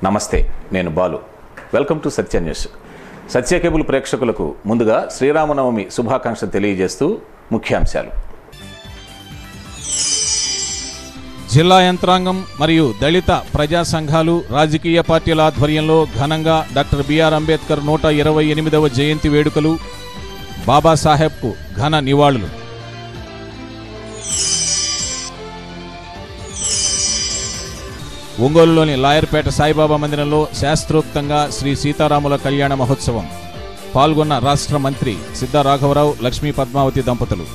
నమస్తే, నేను Balu. Welcome to Satya news. Satya cable ప్రేక్షకులకు ముందుగా శ్రీరామనవమి శుభాకాంక్షలు తెలియజేస్తూ ముఖ్యాంశాలు. జిల్లా యంత్రాంగం మరియు దళిత ప్రజా సంఘాలు, రాజకీయ పార్టీల ఆధ్వర్యంలో ఘనంగా డాక్టర్ బిఆర్ అంబేద్కర్ 128వ జయంతి వేడుకలు, బాబాసాహెబ్కు ఘన నివాళులు. ఒంగోలులోని లాయర్పేట సాయిబాబా మందిరంలో శాస్త్రోక్తంగా శ్రీ సీతారాముల కళ్యాణ మహోత్సవం. పాల్గొన్న రాష్ట్ర మంత్రి సిద్ధా రాఘవరావు, లక్ష్మీ పద్మావతి దంపతులు.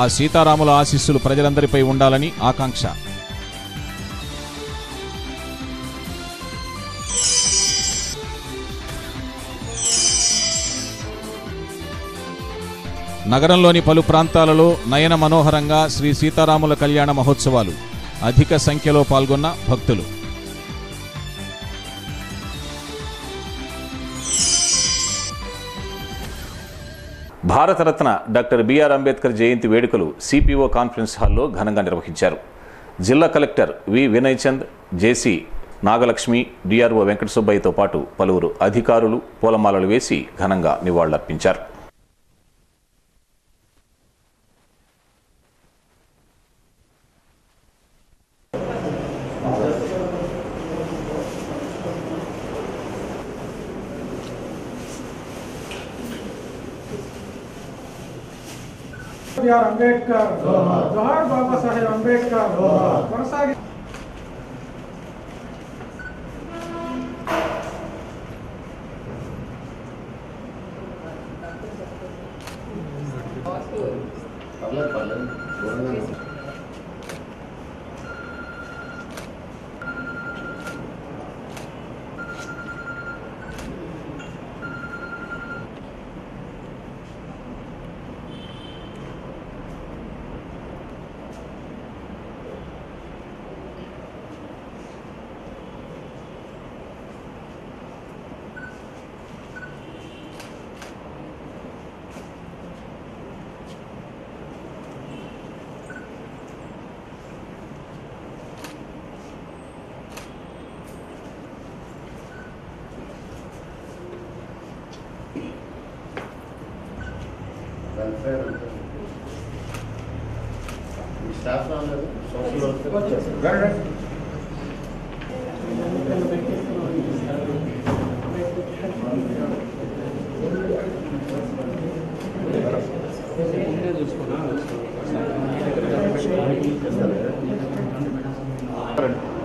ఆ సీతారాముల ఆశీస్సులు ప్రజలందరిపై ఉండాలని ఆకాంక్ష. నగరంలోని పలు ప్రాంతాలలో నయన మనోహరంగా శ్రీ సీతారాముల కళ్యాణ మహోత్సవాలు. అధిక సంఖ్యలో పాల్గొన్న భక్తులు. భారతరత్న డాక్టర్ బిఆర్ అంబేద్కర్ జయంతి వేడుకలు సిపిఓ కాన్ఫరెన్స్ హాల్లో ఘనంగా నిర్వహించారు. జిల్లా కలెక్టర్ వి వినయ్ చంద్, జేసీ నాగలక్ష్మి, డిఆర్ఓ వెంకట సుబ్బయ్యతో పాటు పలువురు అధికారులు పూలమాలలు వేసి ఘనంగా నివాళులర్పించారు. బిఆర్ అంబేద్కర్ జోహార్, బాబా సాహెబ్ అంబేద్కర్ కొనసాగి.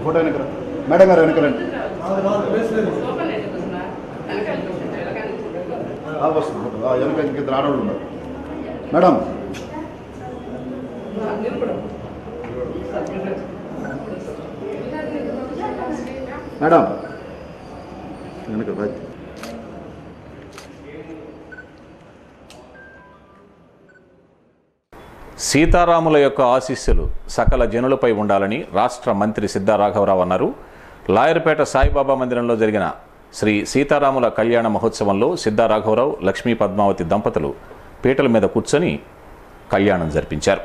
ఫోటో వెనకరా మేడం గారు, వెనకరండి. వస్తుంది ఫోటో వెనక. ఇంకిద్దరు ఆడవాళ్ళు ఉన్నారు మేడం. మేడం వెనక రైట్. సీతారాముల యొక్క ఆశీస్సులు సకల జనులపై ఉండాలని రాష్ట్ర మంత్రి సిద్ధా రాఘవరావు అన్నారు. లాయర్పేట సాయిబాబా మందిరంలో జరిగిన శ్రీ సీతారాముల కళ్యాణ మహోత్సవంలో సిద్ధా రాఘవరావు, లక్ష్మీ పద్మావతి దంపతులు పీటల మీద కూర్చొని కళ్యాణం జరిపించారు.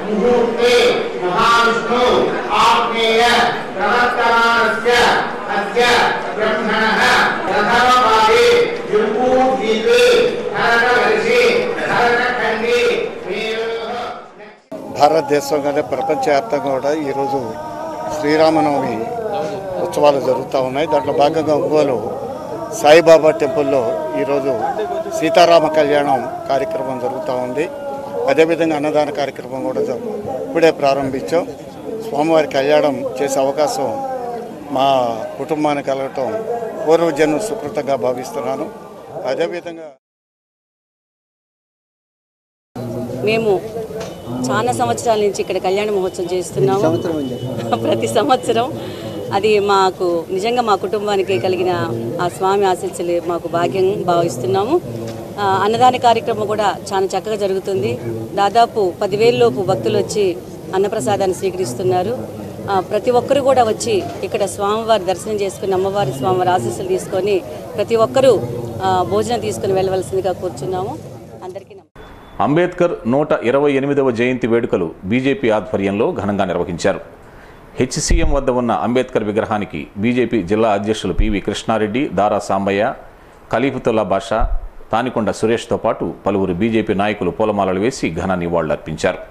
मुहूर्ते महाविष्णु आग्नेय प्रवर्तमानस्य अस्य ब्रह्मणः प्रथमपादे जम्बूद्वीपे नरकवर्षे नरकखण्डे భారతదేశం కానీ ప్రపంచవ్యాప్తంగా కూడా ఈరోజు శ్రీరామనవమి ఉత్సవాలు జరుగుతూ ఉన్నాయి. దాంట్లో భాగంగా ఒంగోలు సాయిబాబా టెంపుల్లో ఈరోజు సీతారామ కళ్యాణం కార్యక్రమం జరుగుతూ ఉంది. అదేవిధంగా అన్నదాన కార్యక్రమం కూడా ఇప్పుడే ప్రారంభించాం. స్వామివారి కళ్యాణం చేసే అవకాశం మా కుటుంబానికి కలగటం పూర్వజన్మ సుకృతంగా భావిస్తున్నాను. అదేవిధంగా మేము చాలా సంవత్సరాల నుంచి ఇక్కడ కళ్యాణ మహోత్సవం చేస్తున్నాము. ప్రతి సంవత్సరం అది మాకు నిజంగా మా కుటుంబానికి కలిగిన ఆ స్వామి ఆశీస్సులు మాకు భాగ్యం భావిస్తున్నాము. అన్నదాన కార్యక్రమం కూడా చాలా చక్కగా జరుగుతుంది. దాదాపు 10,000 లోపు భక్తులు వచ్చి అన్నప్రసాదాన్ని స్వీకరిస్తున్నారు. ప్రతి ఒక్కరు కూడా వచ్చి ఇక్కడ స్వామివారి దర్శనం చేసుకుని అమ్మవారి స్వామివారి ఆశీస్సులు తీసుకొని ప్రతి ఒక్కరూ భోజనం తీసుకుని వెళ్ళవలసిందిగా కూర్చున్నాము. అందరికీ అంబేద్కర్ 128వ జయంతి వేడుకలు బీజేపీ ఆధ్వర్యంలో ఘనంగా నిర్వహించారు. హెచ్సీఎం వద్ద ఉన్న అంబేద్కర్ విగ్రహానికి బీజేపీ జిల్లా అధ్యక్షులు పివి కృష్ణారెడ్డి, దారా సాంబయ్య, ఖలీఫతుల్లా బాషా, తానికొండ సురేష్తో పాటు పలువురు బీజేపీ నాయకులు పూలమాలలు వేసి ఘన నివాళులర్పించారు.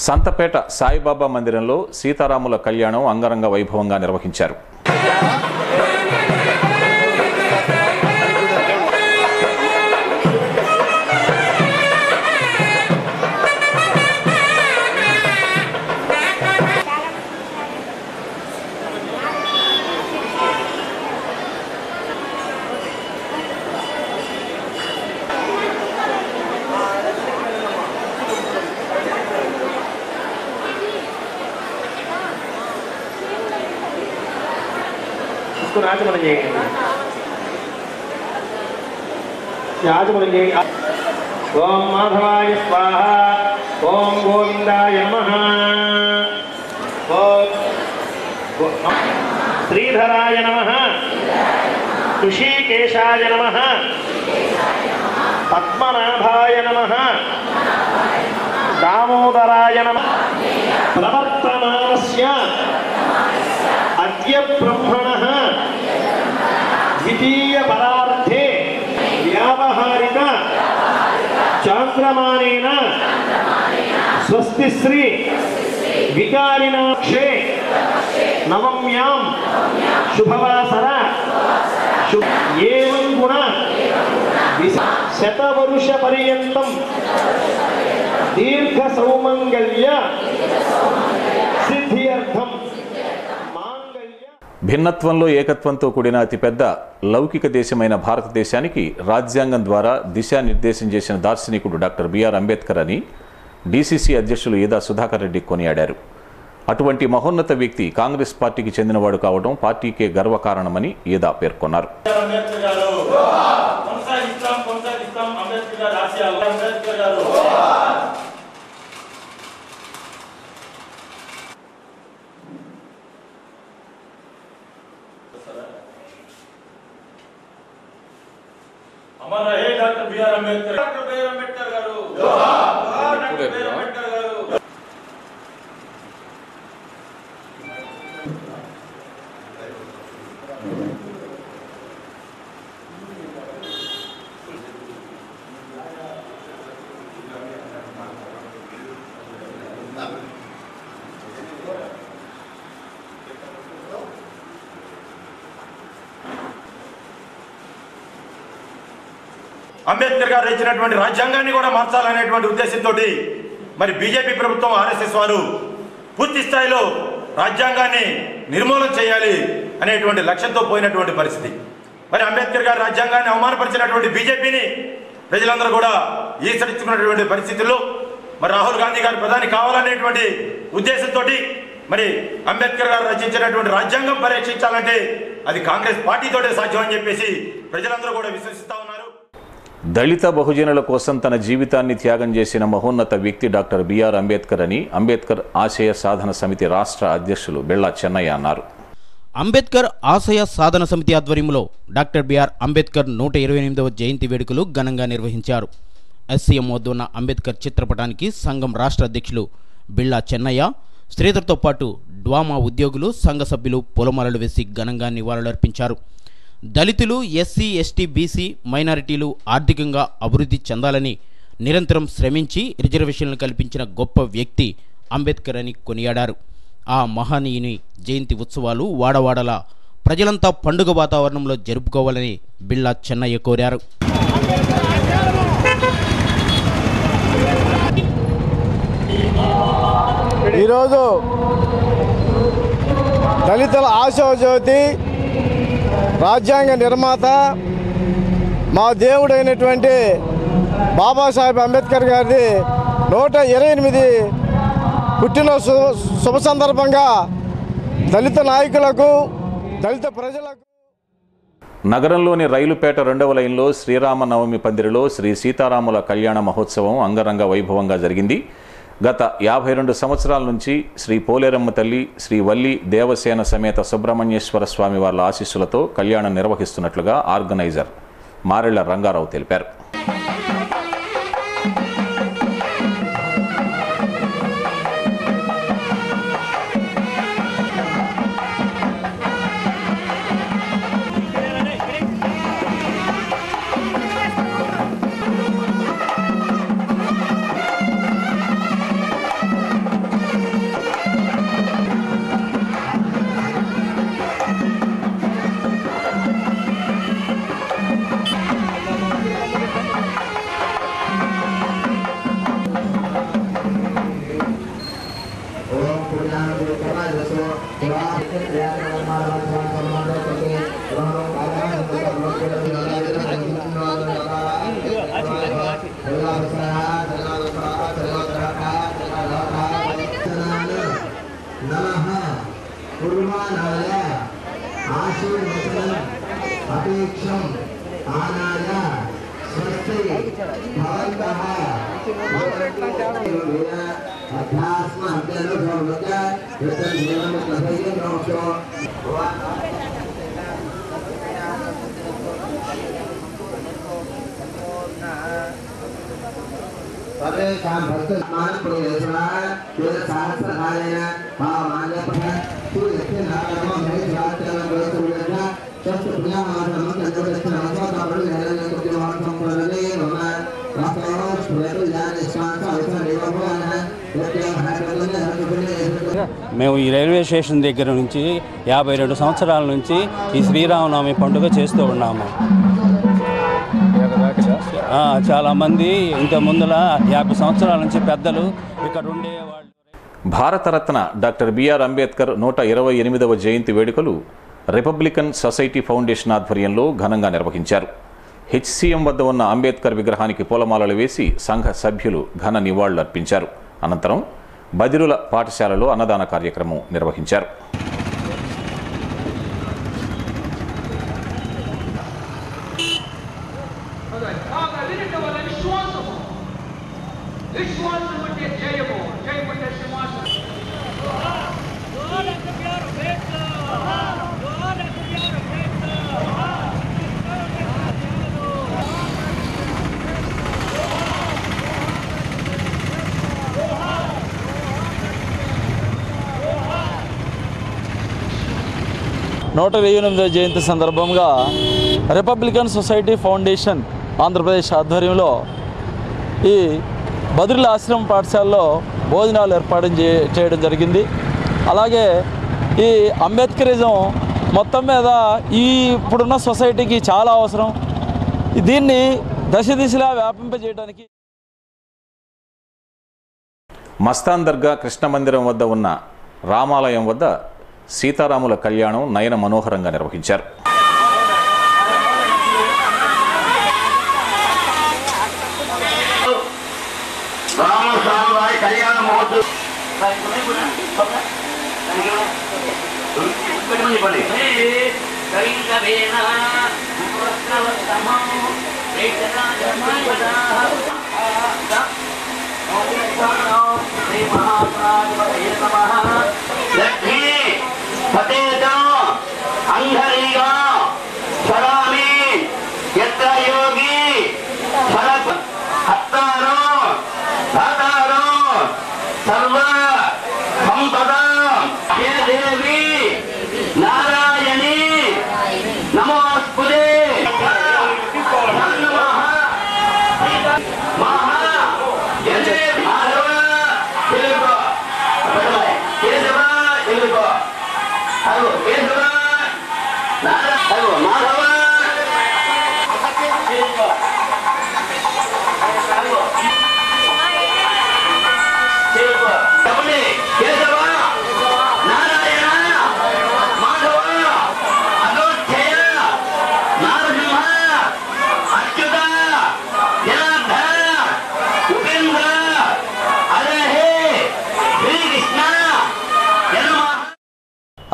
సంతపేట సాయిబాబా మందిరంలో సీతారాముల కళ్యాణం అంగరంగ వైభవంగా నిర్వహించారు. రాజమనం చేయండి. రాజమనం చేయండి. ఓం మాధవాయ స్వాహ, ఓం గోవిందాయ నమః, ఓం శ్రీధరాయ నమః, ఋషికేశాయ నమః, పద్మనాభాయ నమః, దామోదరాయ నమః. ప్రవర్తమానస్య అద్య బ్రహ్మణః ద్వితీయ పరార్థే వ్యావహారిక చాంద్రమానేన స్వస్తి శ్రీ వికారిణాక్షే నవమ్యాం శుభవాసర ఏవం గుణ శతవరుష పర్యంతం దీర్ఘ సౌమంగళ్య సిద్ధ్యర్థం. భిన్నత్వంలో ఏకత్వంతో కూడిన అతిపెద్ద లౌకిక దేశమైన భారతదేశానికి రాజ్యాంగం ద్వారా దిశానిర్దేశం చేసిన దార్శనికుడు డాక్టర్ బిఆర్ అంబేద్కర్ అని డీసీసీ అధ్యక్షులు ఈదా సుధాకర్ రెడ్డి కొనియాడారు. అటువంటి మహోన్నత వ్యక్తి కాంగ్రెస్ పార్టీకి చెందినవాడు కావడం పార్టీకే గర్వకారణమని ఈదా పేర్కొన్నారు. अमर रहे doctor BR Ambedkar. Doctor BR Ambedkar garu जोहार. Doctor BR Ambedkar garu. అంబేద్కర్ గారు ఇచ్చినటువంటి రాజ్యాంగాన్ని కూడా మార్చాలనేటువంటి ఉద్దేశంతో మరి బీజేపీ ప్రభుత్వం ఆర్ఎస్ఎస్ వారు పూర్తి స్థాయిలో రాజ్యాంగాన్ని నిర్మూలన చేయాలి అనేటువంటి లక్ష్యంతో పోయినటువంటి పరిస్థితి. మరి అంబేద్కర్ గారు రాజ్యాంగాన్ని అవమానపరిచినటువంటి బీజేపీని ప్రజలందరూ కూడా ఈసరించుకున్నటువంటి పరిస్థితుల్లో మరి రాహుల్ గాంధీ గారు ప్రధాని కావాలనేటువంటి ఉద్దేశంతో మరి అంబేద్కర్ గారు రచించినటువంటి రాజ్యాంగం పరీక్షించాలంటే అది కాంగ్రెస్ పార్టీతోటే సాధ్యం అని చెప్పేసి ప్రజలందరూ కూడా విశ్వసిస్తా ఉన్నారు. దళిత బహుజనుల కోసం తన జీవితాన్ని త్యాగం చేసిన మహోన్నత వ్యక్తి డాక్టర్ బిఆర్ అంబేద్కర్ అని అంబేద్కర్ ఆశయ సాధన సమితి రాష్ట్ర అధ్యక్షులు బిళ్ళా చెన్నయ్య అన్నారు. అంబేద్కర్ ఆశయ సాధన సమితి ఆధ్వర్యంలో డాక్టర్ బిఆర్ అంబేద్కర్ 128వ జయంతి వేడుకలు ఘనంగా నిర్వహించారు. ఎస్సీఎం వద్ద ఉన్న అంబేద్కర్ చిత్రపటానికి సంఘం రాష్ట్ర అధ్యక్షులు బిళ్ళా చెన్నయ్య, శ్రీధర్తో పాటు డ్వామా ఉద్యోగులు, సంఘ సభ్యులు పూలమాలలు వేసి ఘనంగా నివాళులర్పించారు. దళితులు, ఎస్సీ, ఎస్టీ, బీసీ, మైనారిటీలు ఆర్థికంగా అభివృద్ధి చెందాలని నిరంతరం శ్రమించి రిజర్వేషన్లు కల్పించిన గొప్ప వ్యక్తి అంబేద్కర్ అని కొనియాడారు. ఆ మహనీయుని జయంతి ఉత్సవాలు వాడవాడలా ప్రజలంతా పండుగ వాతావరణంలో జరుపుకోవాలని బిళ్ళా చెన్నయ్య కోరారు. ఈరోజు దళితుల ఆశాజ్యోతి, రాజ్యాంగ నిర్మాత, మా దేవుడైనటువంటి బాబాసాహెబ్ అంబేద్కర్ గారిది 128 పుట్టిన శుభ సందర్భంగా దళిత నాయకులకు, దళిత ప్రజలకు నగరంలోని రైలుపేట 2వ లైన్లో శ్రీరామనవమి పందిరిలో శ్రీ సీతారాముల కళ్యాణ మహోత్సవం అంగరంగ వైభవంగా జరిగింది. గత 52 సంవత్సరాల నుంచి శ్రీ పోలేరమ్మ తల్లి, శ్రీ వల్లి దేవసేన సమేత సుబ్రహ్మణ్యేశ్వర స్వామి వార్ల ఆశీస్సులతో కళ్యాణం నిర్వహిస్తున్నట్లుగా ఆర్గనైజర్ మారెళ్ల రంగారావు తెలిపారు. మేము ఈ రైల్వే స్టేషన్ దగ్గర నుంచి 52 సంవత్సరాల నుంచి ఈ శ్రీరామనవమి పండుగ చేస్తూ ఉన్నాము. చాలామంది ఇంత ముందల 50 సంవత్సరాల నుంచి పెద్దలు ఇక్కడ ఉండేవాళ్ళు. భారతరత్న డాక్టర్ బిఆర్ అంబేద్కర్ 128వ జయంతి వేడుకలు రిపబ్లికన్ సొసైటీ ఫౌండేషన్ ఆధ్వర్యంలో ఘనంగా నిర్వహించారు. హెచ్సిఎం వద్ద ఉన్న అంబేద్కర్ విగ్రహానికి పూలమాలలు వేసి సంఘ సభ్యులు ఘన నివాళులర్పించారు. అనంతరం బదిరుల పాఠశాలలో అన్నదాన కార్యక్రమం నిర్వహించారు. నూట 128వ జయంతి సందర్భంగా రిపబ్లికన్ సొసైటీ ఫౌండేషన్ ఆంధ్రప్రదేశ్ ఆధ్వర్యంలో ఈ బదిరుల ఆశ్రమ పాఠశాలలో భోజనాలు ఏర్పాటు చేయడం జరిగింది. అలాగే ఈ అంబేద్కరిజం మొత్తం మీద ఈ ఇప్పుడున్న సొసైటీకి చాలా అవసరం. దీన్ని దశ దిశలా వ్యాపింపజేయడానికి మస్తాన్ దర్గా కృష్ణ మందిరం వద్ద ఉన్న రామాలయం వద్ద సీతారాముల కళ్యాణం నయన మనోహరంగా నిర్వహించారు.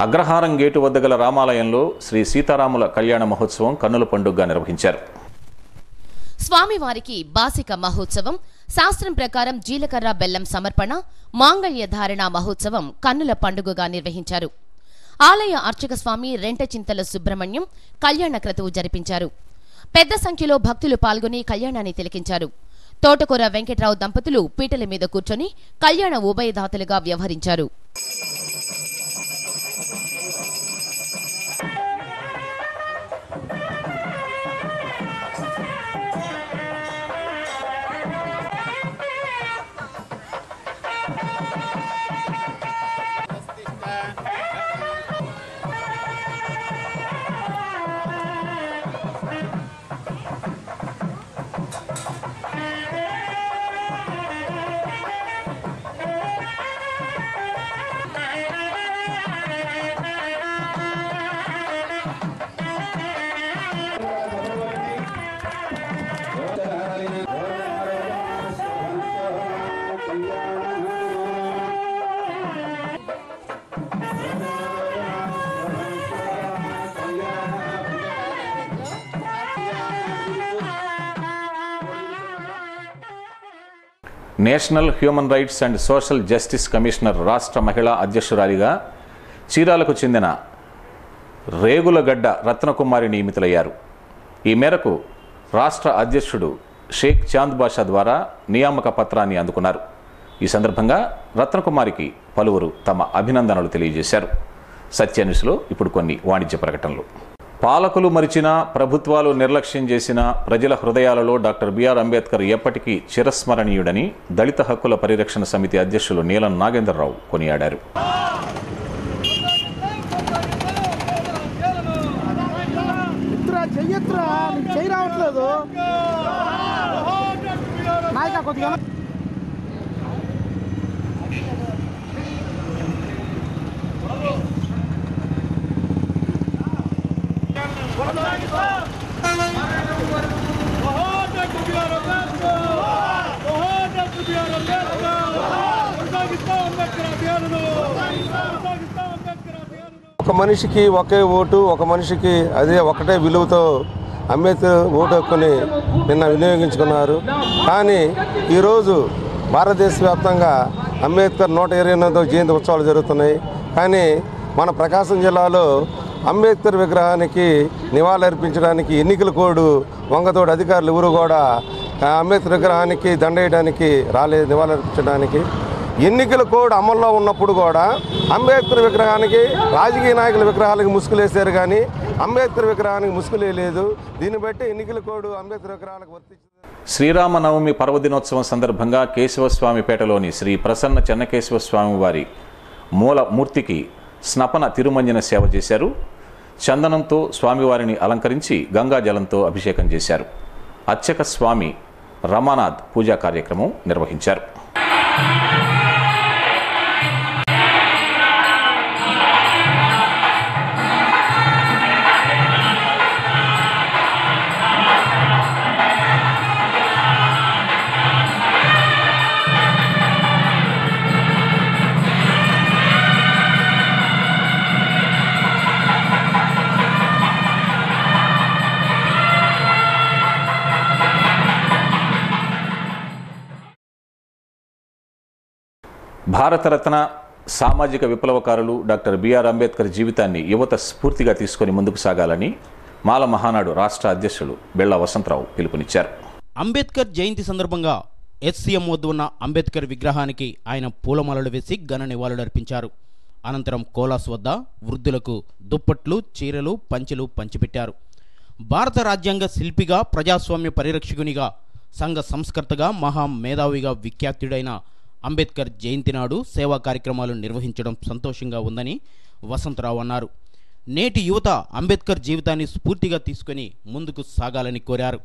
అగ్రహారం గేటు వద్ద గల రామాలయంలో శ్రీ సీతారాముల కళ్యాణ మహోత్సవం కన్నుల పండుగగా నిర్వహించారు. స్వామివారికి బాసిక మహోత్సవం, శాస్త్రం ప్రకారం జీలకర్ర బెల్లం సమర్పణ, మాంగళ్య ధారణ మహోత్సవం కన్నుల పండుగగా నిర్వహించారు. ఆలయ అర్చక స్వామి రెంటచింతల సుబ్రహ్మణ్యం కళ్యాణ క్రతువు జరిపించారు. పెద్ద సంఖ్యలో భక్తులు పాల్గొని కళ్యాణాన్ని తిలకించారు. తోటకూర వెంకట్రావు దంపతులు పీటల మీద కూర్చొని కళ్యాణ ఉభయదాతలుగా వ్యవహరించారు. National human rights and social justice commissioner రాష్ట్ర మహిళా అధ్యక్షురాలిగా చీరాలకు చెందిన రేగులగడ్డ రత్నకుమారి నియమితులయ్యారు. ఈ మేరకు రాష్ట్ర అధ్యక్షుడు షేక్ చాంద్ బాషా ద్వారా నియామక పత్రాన్ని అందుకున్నారు. ఈ సందర్భంగా రత్నకుమారికి పలువురు తమ అభినందనలు తెలియజేశారు. సత్యన్యూస్లో ఇప్పుడు కొన్ని వాణిజ్య ప్రకటనలు. పాలకులు మరిచినా, ప్రభుత్వాలు నిర్లక్ష్యం చేసిన ప్రజల హృదయాలలో డాక్టర్ బిఆర్ అంబేద్కర్ ఎప్పటికీ చిరస్మరణీయుడని దళిత హక్కుల పరిరక్షణ సమితి అధ్యక్షులు నీలం నాగేంద్రరావు కొనియాడారు. ఒక మనిషికి ఒకే ఓటు, ఒక మనిషికి అదే ఒకటే విలువతో అంబేద్కర్ ఓటు హక్కుని నిన్న వినియోగించుకున్నారు. కానీ ఈరోజు భారతదేశ వ్యాప్తంగా అంబేద్కర్ 128వ జయంతి ఉత్సవాలు జరుగుతున్నాయి. కానీ మన ప్రకాశం జిల్లాలో అంబేద్కర్ విగ్రహానికి నివాళులర్పించడానికి ఎన్నికల కోడ్ వంగతోడు అధికారులు ఎవరు కూడా అంబేద్కర్ విగ్రహానికి దండేయడానికి రాలేదు. నివాళులర్పించడానికి ఎన్నికల కోడ్ అమల్లో ఉన్నప్పుడు కూడా అంబేద్కర్ విగ్రహానికి రాజకీయ నాయకుల విగ్రహాలకు ముసుగులేశారు, కానీ అంబేద్కర్ విగ్రహానికి ముసుగులేదు. దీన్ని బట్టి ఎన్నికల కోడ్ అంబేద్కర్ విగ్రహాలకు వర్తించింది. శ్రీరామనవమి పర్వదినోత్సవం సందర్భంగా కేశవస్వామిపేటలోని శ్రీ ప్రసన్న చెన్నకేశవస్వామి వారి మూల మూర్తికి స్నపన తిరుమంజన సేవ చేశారు. చందనంతో స్వామివారిని అలంకరించి గంగాజలంతో అభిషేకం చేశారు. అర్చక స్వామి రమానాథ్ పూజా కార్యక్రమం నిర్వహించారు. భారతరత్న సామాజిక విప్లవకారులు డాక్టర్ బిఆర్ అంబేద్కర్ జీవితాన్ని యువత స్ఫూర్తిగా తీసుకొని ముందుకు సాగాలని మాల మహానాడు రాష్ట్ర అధ్యక్షులు బెళ్ల వసంతరావు పిలుపునిచ్చారు. అంబేద్కర్ జయంతి సందర్భంగా ఎస్సీఎం వద్ద ఉన్న అంబేద్కర్ విగ్రహానికి ఆయన పూలమాలలు వేసి ఘన నివాళులర్పించారు. అనంతరం కోలాస్ వద్ద వృద్ధులకు దుప్పట్లు, చీరలు, పంచెలు పంచిపెట్టారు. భారత రాజ్యాంగ శిల్పిగా, ప్రజాస్వామ్య పరిరక్షకునిగా, సంఘ సంస్కర్తగా, మహా మేధావిగా విఖ్యాతుడైన అంబేద్కర్ జయంతి నాడు సేవా కార్యక్రమాలు నిర్వహించడం సంతోషంగా ఉందని వసంతరావు అన్నారు. నేటి యువత అంబేద్కర్ జీవితాన్ని స్ఫూర్తిగా తీసుకుని ముందుకు సాగాలని కోరారు.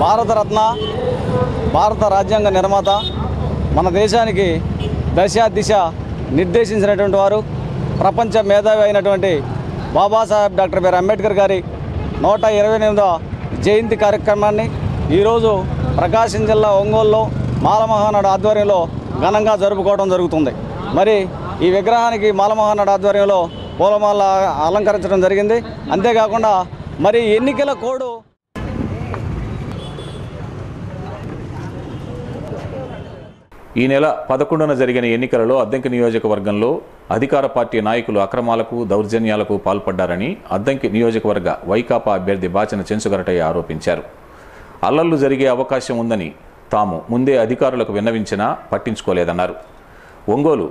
భారతరత్న, భారత రాజ్యాంగ నిర్మాత, మన దేశానికి దశ దిశ నిర్దేశించినటువంటి వారు, ప్రపంచ మేధావి అయినటువంటి బాబాసాహెబ్ డాక్టర్ బిఆర్ అంబేద్కర్ గారి 128వ జయంతి కార్యక్రమాన్ని ఈరోజు ప్రకాశం జిల్లా ఒంగోలులో మాల మహానాడు ఆధ్వర్యంలో ఘనంగా జరుపుకోవడం జరుగుతుంది. మరి ఈ విగ్రహానికి మాల మహానాడు ఆధ్వర్యంలో పూలమాల అలంకరించడం జరిగింది. అంతేకాకుండా మరి ఎన్నికల కోడ్ ఈ నెల 11న జరిగిన ఎన్నికలలో అద్దంకి నియోజకవర్గంలో అధికార పార్టీ నాయకులు అక్రమాలకు, దౌర్జన్యాలకు పాల్పడ్డారని అద్దంకి నియోజకవర్గ వైకాపా అభ్యర్థి బాచిన చెంచుగరటయ్య ఆరోపించారు. అల్లర్లు జరిగే అవకాశం ఉందని తాము ముందే అధికారులకు విన్నవించినా పట్టించుకోలేదన్నారు. ఒంగోలు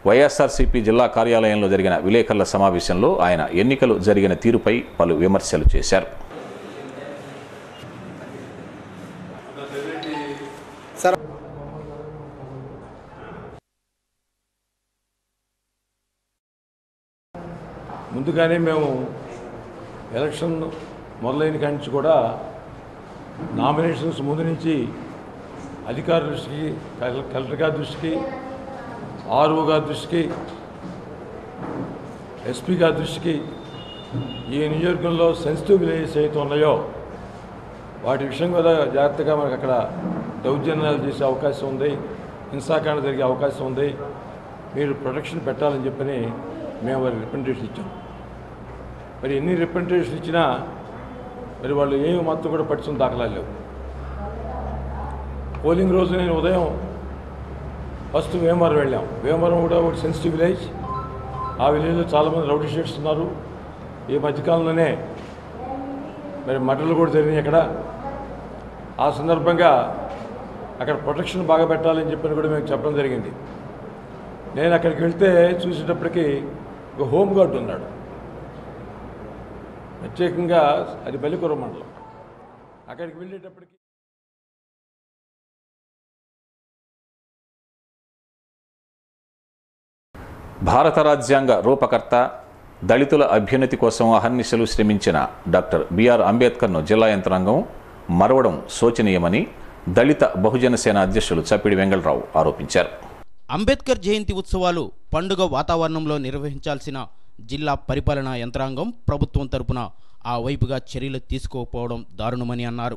వైఎస్ఆర్సీపీ జిల్లా కార్యాలయంలో జరిగిన విలేకరుల సమావేశంలో ఆయన ఎన్నికలు జరిగిన తీరుపై పలు విమర్శలు చేశారు. ముందుగానే మేము ఎలక్షన్ మొదలైన కాడి నుంచి కూడా నామినేషన్స్ ముందు నుంచి అధికారుల దృష్టికి, కలెక్టర్ గారి దృష్టికి, ఆర్ఓ గారి దృష్టికి, ఎస్పీ గారి దృష్టికి, ఈ నియోజకవర్గంలో సెన్సిటివ్ విలేజెస్ ఏవైతే ఉన్నాయో వాటి విషయం కూడా జాగ్రత్తగా మనకు అక్కడ దౌర్జన్యాలు చేసే అవకాశం ఉంది, హింసాకాండ జరిగే అవకాశం ఉంది, మీరు ప్రొటెక్షన్ పెట్టాలని చెప్పని మేము వారికి రిప్రజెంటేషన్ ఇచ్చాం. మరి ఎన్ని రిప్రజెంటేషన్ ఇచ్చినా మరి వాళ్ళు ఏమి మాత్రం కూడా పట్టించుకుని దాఖలాలు లేవు. పోలింగ్ రోజు నేను ఉదయం ఫస్ట్ వేమవరం వెళ్ళాం. వేమవరం కూడా ఒక సెన్సిటివ్ విలేజ్. ఆ విలేజ్లో చాలామంది రౌడీ షీట్స్ ఉన్నారు. ఈ మధ్యకాలంలోనే మరి మటలు కూడా జరిగినాయి అక్కడ. ఆ సందర్భంగా అక్కడ ప్రొటెక్షన్ బాగా పెట్టాలని చెప్పని కూడా మేము చెప్పడం జరిగింది. నేను అక్కడికి వెళ్తే చూసేటప్పటికి ఒక హోమ్ గార్డ్ ఉన్నాడు. ప్రత్యేకంగా అది బలికొర మండలం. అక్కడికి వెళ్ళేటప్పటికి భారత రాజ్యాంగ రూపకర్త, దళితుల అభ్యున్నతి కోసం అహర్నిశలు శ్రమించిన డాక్టర్ బిఆర్ అంబేద్కర్ను జిల్లా యంత్రాంగం మరవడం శోచనీయమని దళిత బహుజన సేన అధ్యక్షులు చప్పిడి వెంగళరావు ఆరోపించారు. అంబేద్కర్ జయంతి ఉత్సవాలు పండుగ వాతావరణంలో నిర్వహించాల్సిన జిల్లా పరిపాలనా యంత్రాంగం ప్రభుత్వం తరపున ఆ వైపుగా చర్యలు తీసుకోకపోవడం దారుణమని అన్నారు.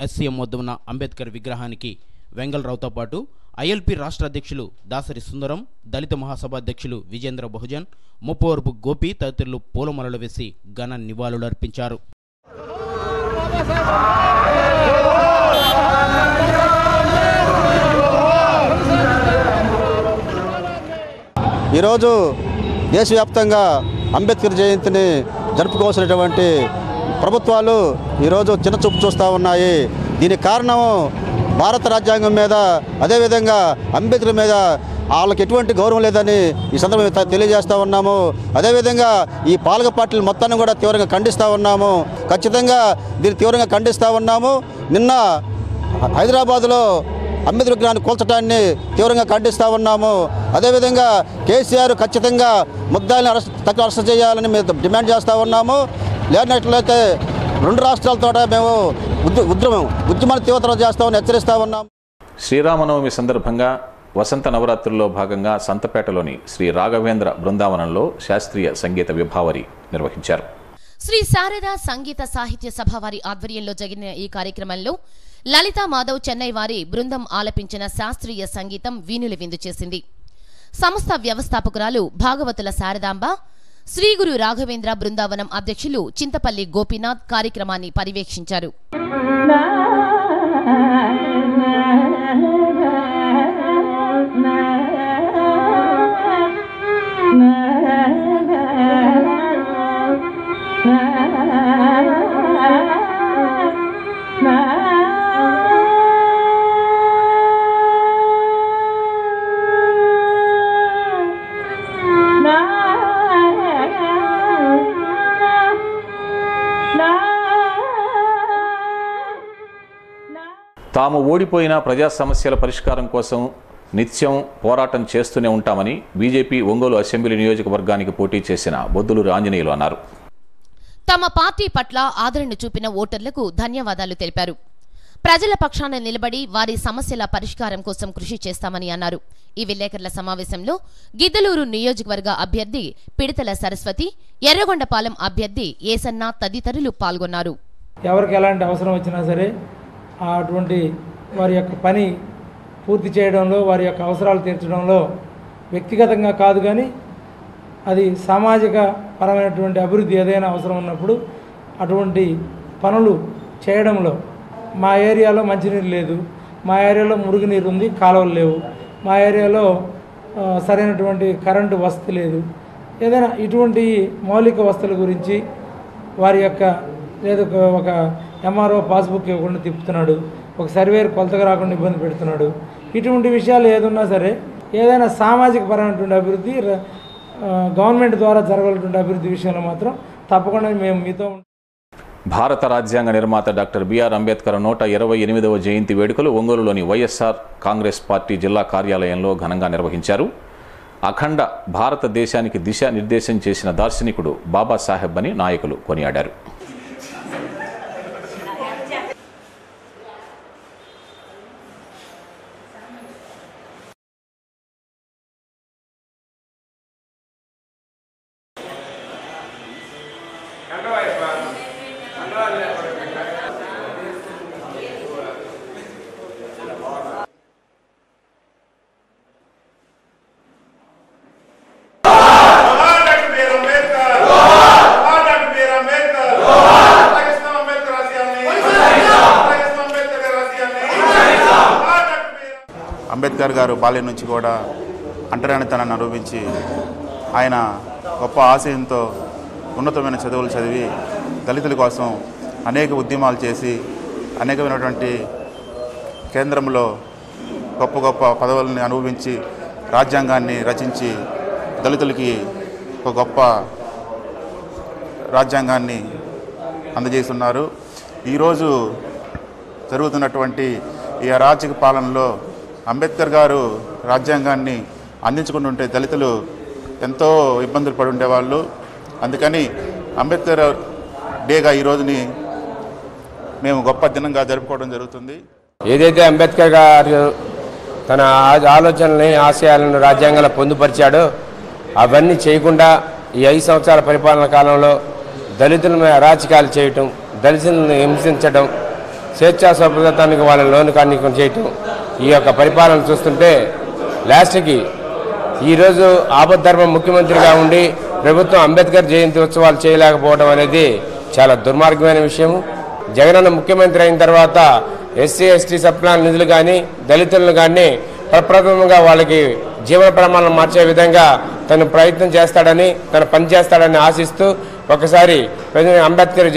ఎస్సీఎం వద్ద ఉన్న అంబేద్కర్ విగ్రహానికి వెంగళరావుతో పాటు ఐఎల్పీ రాష్ట్ర అధ్యక్షులు దాసరి సుందరం, దళిత మహాసభ అధ్యక్షులు విజేంద్ర బహుజన్, ముప్పవరపు గోపి తదితరులు పూలమాలలు వేసి ఘన నివాళులర్పించారు. ఈరోజు దేశవ్యాప్తంగా అంబేద్కర్ జయంతిని జరుపుకోవాల్సినటువంటి ప్రభుత్వాలు ఈరోజు చిన్నచూపు చూస్తూ ఉన్నాయి. దీనికి కారణం భారత రాజ్యాంగం మీద, అదేవిధంగా అంబేద్కర్ మీద వాళ్ళకి ఎటువంటి గౌరవం లేదని ఈ సందర్భంగా తెలియజేస్తూ ఉన్నాము. అదేవిధంగా ఈ పాలక పార్టీలు మొత్తాన్ని కూడా తీవ్రంగా ఖండిస్తూ ఉన్నాము. ఖచ్చితంగా దీన్ని తీవ్రంగా ఖండిస్తూ ఉన్నాము. నిన్న హైదరాబాదులో అంబేద్కర్ విగ్రహాన్ని కూల్చడాన్ని తీవ్రంగా ఖండిస్తూ ఉన్నాము. అదేవిధంగా కేసీఆర్ ఖచ్చితంగా ముద్దాయిల్ని అరెస్ట్ చేయాలని మేము డిమాండ్ చేస్తూ ఉన్నాము. లేనట్లయితే 2 రాష్ట్రాలతో మేము ఉద్యమాన్ని తీవ్రతరం చేస్తామని హెచ్చరిస్తా ఉన్నాం. శ్రీరామనవమి సందర్భంగా వసంత నవరాత్రుల్లో భాగంగా సంతపేటలోని శ్రీ రాఘవేంద్ర బృందావనంలో శాస్త్రీయ సంగీత విభావరి నిర్వహించారు. శ్రీ శారదా సంగీత సాహిత్య సభ వారి ఆధ్వర్యంలో జరిగిన ఈ కార్యక్రమంలో లలితా మాధవ్ చెన్నై వారి బృందం ఆలపించిన శాస్త్రీయ సంగీతం వీణులు విందు చేసింది. సంస్థ వ్యవస్థాపకురాలు భాగవతుల శారదాంబ, శ్రీ గురు రాఘవేంద్ర బృందావనం అధ్యక్షులు చింతపల్లి గోపీనాథ్ కార్యక్రమాన్ని పర్యవేక్షించారు. తాము ఓడిపోయిన ప్రజా సమస్యల పరిష్కారం కోసం నిత్యం పోరాటం చేస్తూనే ఉంటామని బీజేపీ ఒంగోలు అసెంబ్లీ నియోజకవర్గానికి పోటీ చేసిన బొద్దులూరు ఆంజనేయులు అన్నారు. తమ పార్టీ పట్ల ఆదరణ చూపిన ఓటర్లకు ధన్యవాదాలు తెలిపారు. ప్రజల పక్షాన నిలబడి వారి సమస్యల పరిష్కారం కోసం కృషి చేస్తామని అన్నారు. ఈ విలేకరుల సమావేశంలో గిద్దలూరు నియోజకవర్గ అభ్యర్థి పిడతల సరస్వతి, ఎర్రగొండపాలెం అభ్యర్థి ఏసన్న తదితరులు పాల్గొన్నారు. ఎవరికి ఎలాంటి అవసరం వచ్చినా సరే అటువంటి వారి యొక్క పని పూర్తి చేయడంలో, వారి యొక్క అవసరాలు తీర్చడంలో వ్యక్తిగతంగా కాదు కానీ అది సామాజిక పరమైనటువంటి అభివృద్ధి ఏదైనా అవసరం ఉన్నప్పుడు అటువంటి పనులు చేయడంలో, మా ఏరియాలో మంచినీరు లేదు, మా ఏరియాలో మురుగునీరు ఉంది, కాలువలు లేవు, మా ఏరియాలో సరైనటువంటి కరెంటు వసతి లేదు, ఏదైనా ఇటువంటి మౌలిక వసతుల గురించి వారి యొక్క లేదు ఒక ఎంఆర్ఓ పాస్బుక్ ఇవ్వకుండా తిప్పుతున్నాడు, ఒక సర్వేర్ కొలతగా రాకుండా ఇబ్బంది పెడుతున్నాడు. ఇటువంటి విషయాలు ఏదున్నా సరే ఏదైనా సామాజిక పరమైనటువంటి అభివృద్ధి గవర్నమెంట్ ద్వారా జరగాల్సినటువంటి అభివృద్ధి విషయంలో మాత్రం తప్పకుండా మేము మీతో. భారత రాజ్యాంగ నిర్మాత డాక్టర్ బిఆర్ అంబేద్కర్ 128వ జయంతి వేడుకలు ఒంగోలులోని వైఎస్ఆర్ కాంగ్రెస్ పార్టీ జిల్లా కార్యాలయంలో ఘనంగా నిర్వహించారు. అఖండ భారతదేశానికి దిశానిర్దేశం చేసిన దార్శనికుడు బాబాసాహెబ్ అని నాయకులు కొనియాడారు. అంబేద్కర్ గారు బాల్యం నుంచి కూడా అంటరానితనాన్ని అనుభవించి ఆయన గొప్ప ఆశయంతో ఉన్నతమైన చదువులు చదివి దళితుల కోసం అనేక ఉద్యమాలు చేసి అనేకమైనటువంటి కేంద్రంలో గొప్ప గొప్ప పదవులని అనుభవించి రాజ్యాంగాన్ని రచించి దళితులకి ఒక గొప్ప రాజ్యాంగాన్ని అందజేస్తున్నారు. ఈరోజు జరుగుతున్నటువంటి ఈ అరాచక పాలనలో అంబేద్కర్ గారు రాజ్యాంగాన్ని అందించుకుంటుంటే దళితులు ఎంతో ఇబ్బందులు పడి ఉండేవాళ్ళు. అందుకని అంబేద్కర్ డేగా ఈ రోజుని మేము గొప్ప దినంగా జరుపుకోవడం జరుగుతుంది. ఏదైతే అంబేద్కర్ గారు తన ఆలోచనల్ని ఆశయాలను రాజ్యాంగంలో పొందుపరిచాడో అవన్నీ చేయకుండా ఈ 5 సంవత్సరాల పరిపాలన కాలంలో దళితుల మీద అరాచకాలు చేయటం, దళితులను హింసించడం, స్వేచ్ఛా స్వతంత్రానికి వాళ్ళని లోను కానికం చేయటం, ఈ యొక్క పరిపాలన చూస్తుంటే లాస్ట్కి ఈరోజు ఆపద్ధర్మ ముఖ్యమంత్రిగా ఉండి ప్రభుత్వం అంబేద్కర్ జయంతి ఉత్సవాలు చేయలేకపోవడం అనేది చాలా దుర్మార్గమైన విషయం. జగనన్న ముఖ్యమంత్రి అయిన తర్వాత ఎస్సీ ఎస్టీ సప్లాన్ నిధులు కానీ దళితులను కానీ ప్రప్రథమంగా వాళ్ళకి జీవన ప్రమాణాలను మార్చే విధంగా తను ప్రయత్నం చేస్తాడని, తను పనిచేస్తాడని ఆశిస్తూ ఒకసారి అంబేద్కర్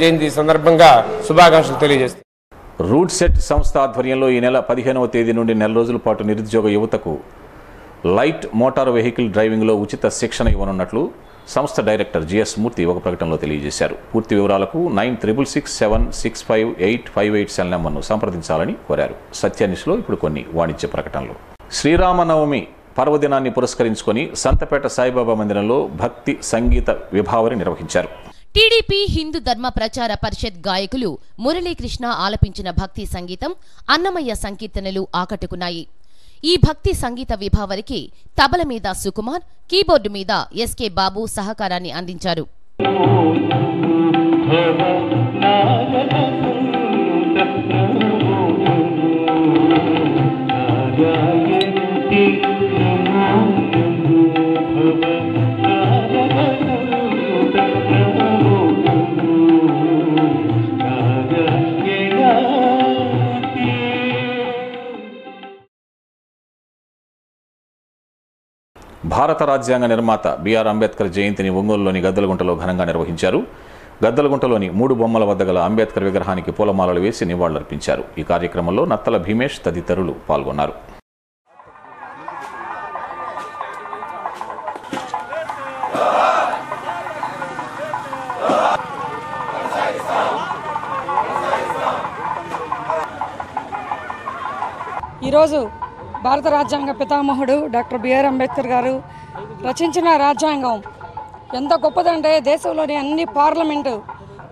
జయంతి సందర్భంగా శుభాకాంక్షలు తెలియజేస్తాను. రూట్ సెట్ సంస్థ ఆధ్వర్యంలో ఈ నెల 15వ తేదీ నుండి నెల రోజుల పాటు నిరుద్యోగ యువతకు లైట్ మోటార్ వెహికల్ డ్రైవింగ్లో ఉచిత శిక్షణ ఇవ్వనున్నట్లు సంస్థ డైరెక్టర్ జిఎస్ మూర్తి ఒక ప్రకటనలో తెలియజేశారు. పూర్తి వివరాలకు 9667658587 సెల్ నెంబర్ను సంప్రదించాలని కోరారు. సత్యాన్యూస్లో ఇప్పుడు కొన్ని వాణిజ్య ప్రకటనలు. శ్రీరామనవమి పర్వదినాన్ని పురస్కరించుకొని సంతపేట సాయిబాబా మందిరంలో భక్తి సంగీత విభావరి నిర్వహించారు. టీడీపీ హిందూ ధర్మ ప్రచార పరిషత్ గాయకులు మురళీకృష్ణ ఆలపించిన భక్తి సంగీతం అన్నమయ్య సంకీర్తనలు ఆకట్టుకున్నాయి. ఈ భక్తి సంగీత విభావరికి తబల మీద సుకుమార్, కీబోర్డు మీద ఎస్కే బాబు సహకారాన్ని అందించారు. భారత రాజ్యాంగ నిర్మాత బిఆర్ అంబేద్కర్ జయంతిని ఒంగోలులోని గద్దలగుంటలో ఘనంగా నిర్వహించారు. గద్దలగుంటలోని 3 బొమ్మల వద్ద గల అంబేద్కర్ విగ్రహానికి పూలమాలలు వేసి నివాళులర్పించారు. ఈ కార్యక్రమంలో నత్తల భీమేష్ తదితరులు పాల్గొన్నారు. ఈరోజు భారత రాజ్యాంగ పితామహుడు డాక్టర్ బిఆర్ అంబేద్కర్ గారు రచించిన రాజ్యాంగం ఎంత గొప్పదంటే దేశంలోని అన్ని పార్లమెంటు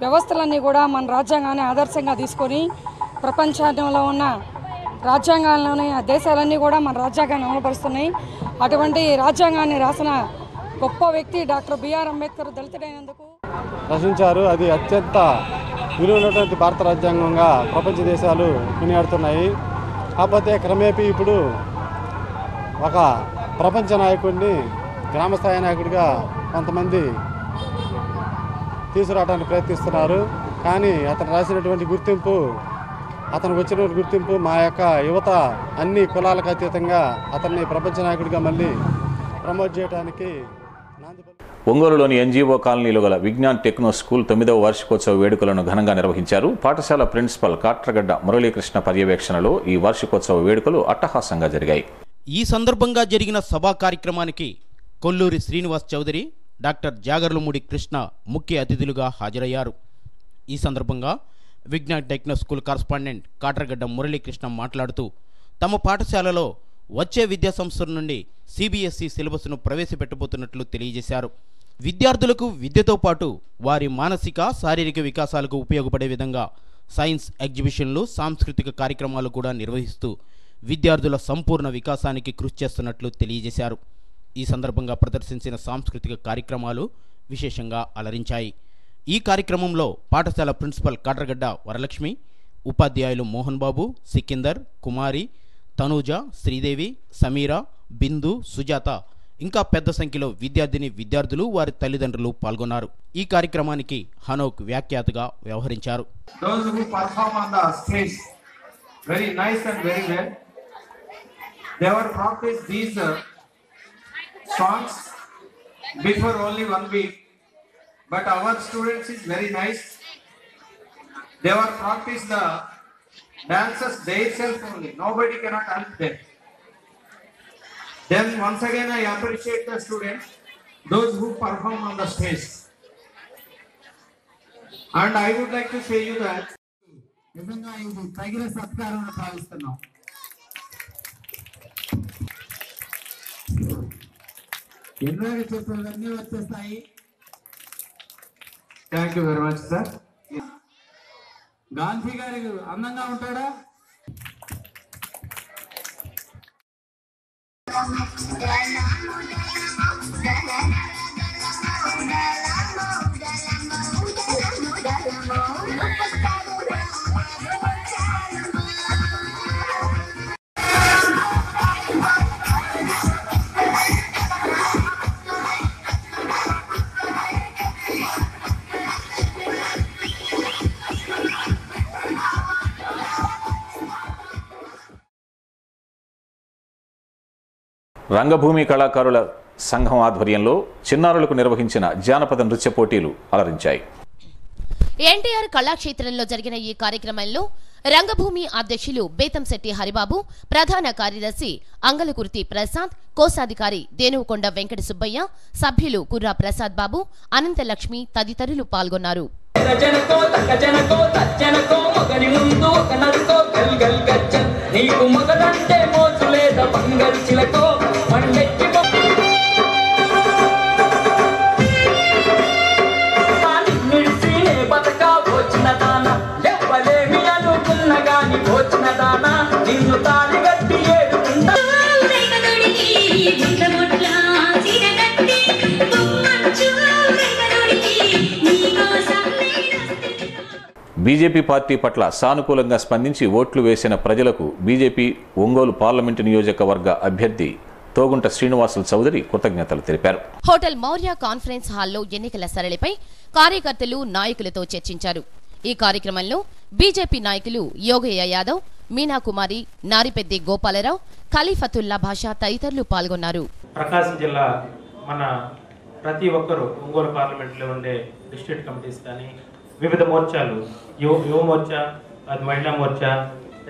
వ్యవస్థలన్నీ కూడా మన రాజ్యాంగాన్ని ఆదర్శంగా తీసుకొని ప్రపంచంలో ఉన్న రాజ్యాంగాల్లోని దేశాలన్నీ కూడా మన రాజ్యాంగాన్ని అమలుపరుస్తున్నాయి. అటువంటి రాజ్యాంగాన్ని రాసిన గొప్ప వ్యక్తి డాక్టర్ బిఆర్ అంబేద్కర్ దళితుడైనందుకు రచించారు. అది అత్యంత విలువైనటువంటి భారత రాజ్యాంగంగా ప్రపంచ దేశాలు కొనియాడుతున్నాయి. కాకపోతే క్రమేపీ ఇప్పుడు ఒక ప్రపంచ నాయకుడిని గ్రామస్థాయి నాయకుడిగా కొంతమంది తీసుకురావడానికి ప్రయత్నిస్తున్నారు. కానీ అతను రాసినటువంటి గుర్తింపు, అతనికి వచ్చిన గుర్తింపు మా యొక్క యువత అన్ని కులాలకు అతీతంగా అతన్ని ప్రపంచ నాయకుడిగా మళ్ళీ ప్రమోట్ చేయడానికి ఒంగోలులోని ఎన్జీఓ కాలనీలో గల విజ్ఞాన్ టెక్నో స్కూల్ 9వ వార్షికోత్సవ వేడుకలను ఘనంగా నిర్వహించారు. పాఠశాల ప్రిన్సిపల్ కాట్రగడ్డ మురళీకృష్ణ పర్యవేక్షణలో ఈ వార్షికోత్సవ వేడుకలు అట్టహాసంగా జరిగాయి. ఈ సందర్భంగా జరిగిన సభా కార్యక్రమానికి కొల్లూరి శ్రీనివాస్ చౌదరి, డాక్టర్ జాగర్లమూడి కృష్ణ ముఖ్య అతిథులుగా హాజరయ్యారు. ఈ సందర్భంగా Vignan techno school correspondent Katragadda Muralikrishna మాట్లాడుతూ తమ పాఠశాలలో వచ్చే విద్యా సంవత్సరం నుండి సిబిఎస్ఈ సిలబస్ను ప్రవేశపెట్టబోతున్నట్లు తెలియజేశారు. విద్యార్థులకు విద్యతో పాటు వారి మానసిక, శారీరక వికాసాలకు ఉపయోగపడే విధంగా సైన్స్ ఎగ్జిబిషన్లు, సాంస్కృతిక కార్యక్రమాలు కూడా నిర్వహిస్తూ విద్యార్థుల సంపూర్ణ వికాసానికి కృషి చేస్తున్నట్లు తెలియజేశారు. ఈ సందర్భంగా ప్రదర్శించిన సాంస్కృతిక కార్యక్రమాలు విశేషంగా అలరించాయి. ఈ కార్యక్రమంలో పాఠశాల ప్రిన్సిపల్ కాట్రగడ్డ వరలక్ష్మి, ఉపాధ్యాయులు మోహన్ బాబు, సికిందర్, కుమారి, తనూజ, శ్రీదేవి, సమీరా, బిందు, సుజాత ఇంకా పెద్ద సంఖ్యలో విద్యార్థులు, వారి తల్లిదండ్రులు పాల్గొన్నారు. ఈ కార్యక్రమానికి హనోక్ వ్యాఖ్యాతగా వ్యవహరించారు. But our students is very nice. They were practice the dances themselves only. Nobody cannot help them. Then once again I appreciate the students, those who perform on the stage. And I would like to say you that నిజంగా ఇది తగిన సత్కారం భావిస్తున్నాం. ఎన్నో చెప్పేవన్నీ వచ్చేస్తాయి. Thank you very much sir. Gandhi గారి అందంగా ఉంటాడా? రంగభూమి కళాకారుల సంఘం ఆధ్వర్యంలో చిన్నారులకు నిర్వహించిన జానపద నృత్య పోటీలు అలరించాయి. ఎన్టీఆర్ కళాక్షేత్రంలో జరిగిన ఈ కార్యక్రమంలో రంగభూమి అధ్యక్షులు బేతంశెట్టి హరిబాబు, ప్రధాన కార్యదర్శి అంగలకుర్తి ప్రసాద్, కోశాధికారి దేనుకొండ వెంకట సుబ్బయ్య, సభ్యులు కుర్రా ప్రసాద్ బాబు, అనంతలక్ష్మి తదితరులు పాల్గొన్నారు. బీజేపీ పార్టీ పట్ల సానుకూలంగా స్పందించి ఓట్లు వేసిన ప్రజలకు బీజేపీ ఒంగోలు పార్లమెంటు నియోజకవర్గ అభ్యర్థి తోగుంట శ్రీనివాసులు చౌదరి కృతజ్ఞతలు తెలిపారు. హోటల్ మౌర్య కాన్ఫరెన్స్ హాల్లో ఎన్నికల సరళిపై కార్యకర్తలు నాయకులతో చర్చించారు. ఈ కార్యక్రమంలో బీజేపీ నాయకులు యోగయ్య యాదవ్, మీనాకుమారి, నారిపెద్ది గోపాలరావు, ఖలీఫతుల్లా భాషా తదితరులు పాల్గొన్నారు. ప్రకాశం జిల్లా మన ప్రతి ఒక్కరూ ఒంగోలు పార్లమెంట్లో ఉండే డిస్ట్రిక్ట్ కమిటీస్ కానీ వివిధ మోర్చాలు, యువ మోర్చా, అది మహిళా Morcha,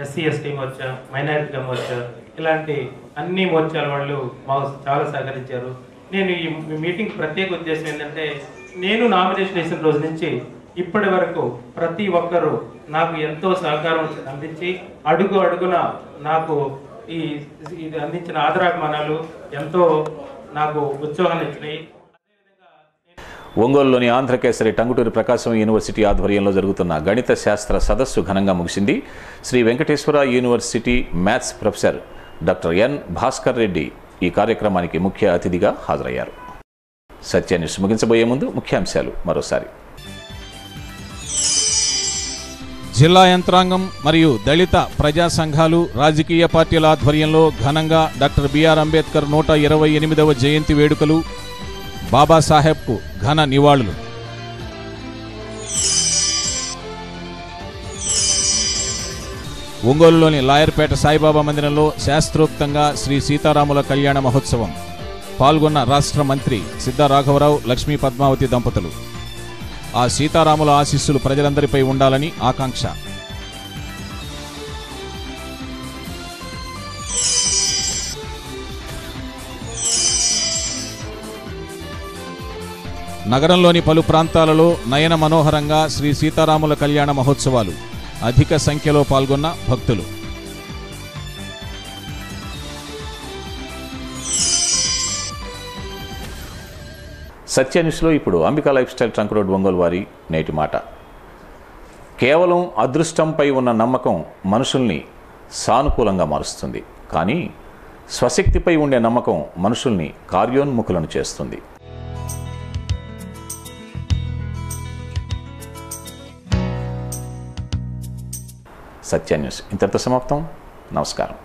SC ST Morcha, minority Morcha, ఇలాంటి అన్ని మోర్చాల వాళ్ళు మాకు చాలా సహకరించారు. నేను ఈ మీటింగ్ ప్రత్యేక ఉద్దేశం ఏంటంటే, నేను నామినేషన్ వేసిన రోజు నుంచి ఇప్పటి వరకు ప్రతి ఒక్కరూ నాకు ఎంతో సహకారం అందించి అడుగు అడుగున నాకు ఇది అందించిన ఆదరాభిమానాలు ఎంతో నాకు ఉత్సాహాన్ని ఇచ్చినాయి. ఒంగోలులోని ఆంధ్రకేసరి టంగుటూరి ప్రకాశం యూనివర్సిటీ ఆధ్వర్యంలో జరుగుతున్న గణిత శాస్త్ర సదస్సు ఘనంగా ముగిసింది. Sri Venkateswara university maths professor doctor N Bhaskar Reddy ఈ కార్యక్రమానికి ముఖ్య అతిథిగా హాజరయ్యారు. సత్య న్యూస్ ముగించబోయే ముందు ముఖ్యాంశాలు మరోసారి. జిల్లా యంత్రాంగం మరియు దళిత ప్రజా సంఘాలు, రాజకీయ పార్టీల ఆధ్వర్యంలో ఘనంగా డాక్టర్ బిఆర్ అంబేద్కర్ 128వ జయంతి వేడుకలు, బాబాసాహెబ్కు ఘన నివాళులు. ఒంగోలులోని లాయర్పేట సాయిబాబా మందిరంలో శాస్త్రోక్తంగా శ్రీ సీతారాముల కళ్యాణ మహోత్సవం. పాల్గొన్న రాష్ట్ర మంత్రి సిద్ధా రాఘవరావు, లక్ష్మీ పద్మావతి దంపతులు. ఆ సీతారాముల ఆశీస్సులు ప్రజలందరిపై ఉండాలని ఆకాంక్ష. నగరంలోని పలు ప్రాంతాలలో నయన మనోహరంగా శ్రీ సీతారాముల కళ్యాణ మహోత్సవాలు. అధిక సంఖ్యలో పాల్గొన్న భక్తులు. సత్య న్యూస్లో ఇప్పుడు Ambika life style trunk road Ongole వారి నేటి మాట. కేవలం అదృష్టంపై ఉన్న నమ్మకం మనుషుల్ని సానుకూలంగా మారుస్తుంది, కానీ స్వశక్తిపై ఉండే నమ్మకం మనుషుల్ని కార్యోన్ముఖులను చేస్తుంది. సత్య న్యూస్ ఇంతటితో సమాప్తం. నమస్కారం.